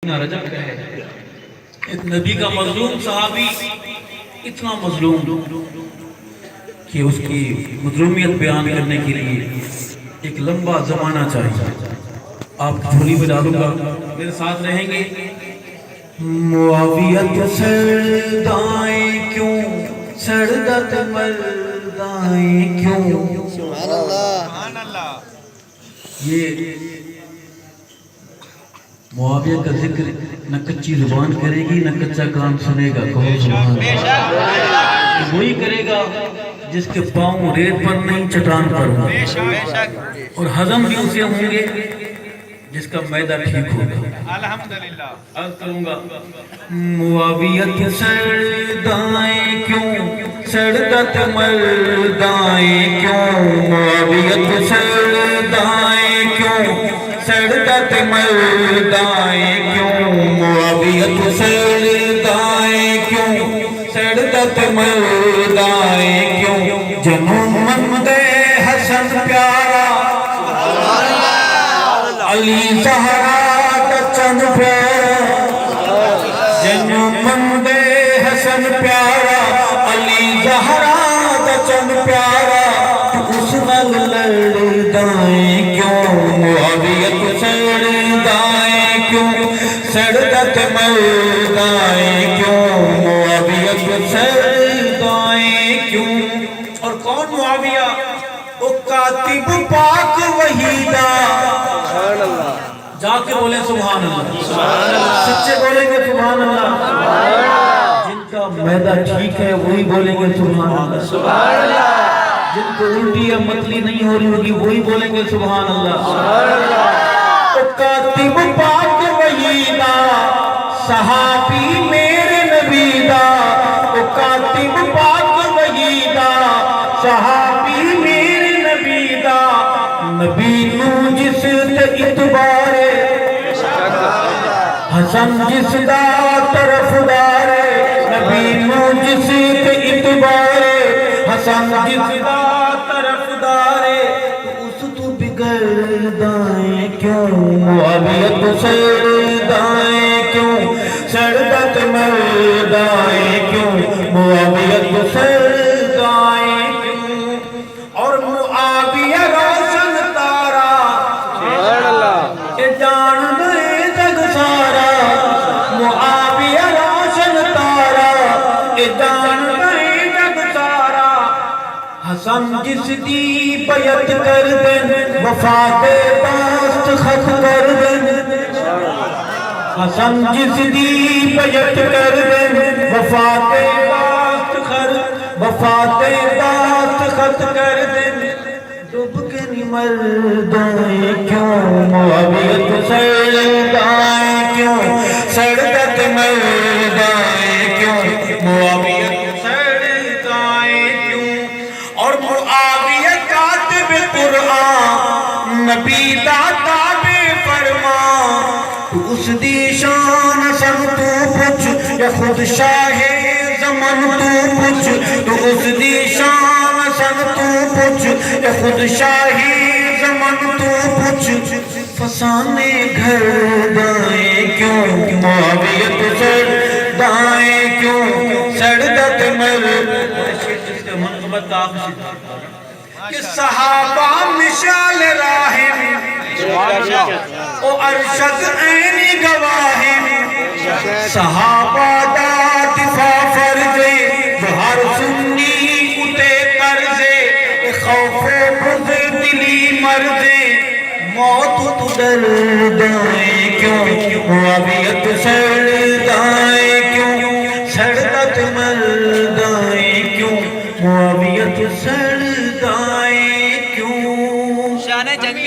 رجب کا ہے ایک نبی کا مظلوم صحابی اتنا مظلوم کہ اس کی مظلومیت بیان کرنے کے لیے ایک لمبا زمانہ چاہیے. آپ جھولی میں ڈالوں گا, میرے ساتھ رہیں گے. معاویت سردائیں کیوں سردت مردائیں کیوں. سبحان اللہ. یہ معاویہ کا ذکر نہ کچی زبان کرے گی نہ کچا کان سنے گا. کہو سبحان اللہ. وہی کرے گا جس کے پاؤں ریت پر نہیں چٹان پر ہوں, اور ہضم بھی اسے ہوں گے جس کا معدہ ٹھیک ہوگا. الحمدللہ. عرض کروں گا معاویت سردائیں کیوں سردت مردائیں کیوں. معاویت سردائیں کیوں سردت مردائیں کیوں. معاویت سردائیں کیوں سردت مردائیں کیوں. جنوں مند حسن پیارا علی زہرا کا چند پیارا. جنوں مند حسن پیارا علی زہرا کا چند پیارا. اس نل لڑدائیں کیوں. معاویت سردائیں کیوں سردت مردائیں کیوں. معاویت سردائیں کیوں. اور کون معاویہ؟ وہ کاتب پاک وحیدہ. جا کے بولیں سبحان اللہ. سچے بولیں گے سبحان اللہ. جن کا معدہ ٹھیک ہے وہی بولیں گے سبحان اللہ. جن کو الٹی یا متلی نہیں ہو رہی ہوگی وہی بولیں گے سبحان اللہ. کاتب پاک وحیدہ صحابی میرے نبی دا. کاتب پاک وحیدہ صحابی میرے نبی دا. نبی نو جس تے اتبارے حسن جس دا طرفدار. نبی نو جس تے اتبارے حسن جس دا طرفدار. اس تو بگڑدائیں کیوں. معاویت سردائیں کیوں سردت مردائیں کیوں. معاویت سردائیں کیوں. اور معاویہ روشن تارا یہ جان دے جگ سارا. معاویہ روشن تارا یہ جان دے جگ سارا. حسن جس دی بیعت کر دیں وفا دے پاست خط کر دیں. حسن جس دی بیعت کر دیں وفا دے پاست خط کر دیں. ڈوب کے نہیں مردائیں کیوں. معاویت سردائیں کیوں سردت مردائیں کیوں. معاویت سردائیں کیوں. اور معاویہ کاتب قرآن نبی دا تابع فرما. تو اس دی شان سب تو پوچھ یا خود شاہ زمن تو پوچھ. تو اس دی شان سب تو پوچھ یا خود شاہی زمن تو پوچھ. فسانے گھر دائیں کیوں. معاویت سردائیں کیوں سردت منقبت کا کہ صحابہ مشال راہم او ارشد عینی گواہم. صحابہ دا دفاع فرضے جو ہر سنی اتے قرضے. خوف بغض دلی مرضے موت تو ڈردائیں کیوں. معاویت سردائیں کیوں سردت مردائیں کیوں. معاویت سردائیں کیوں. شان جنگی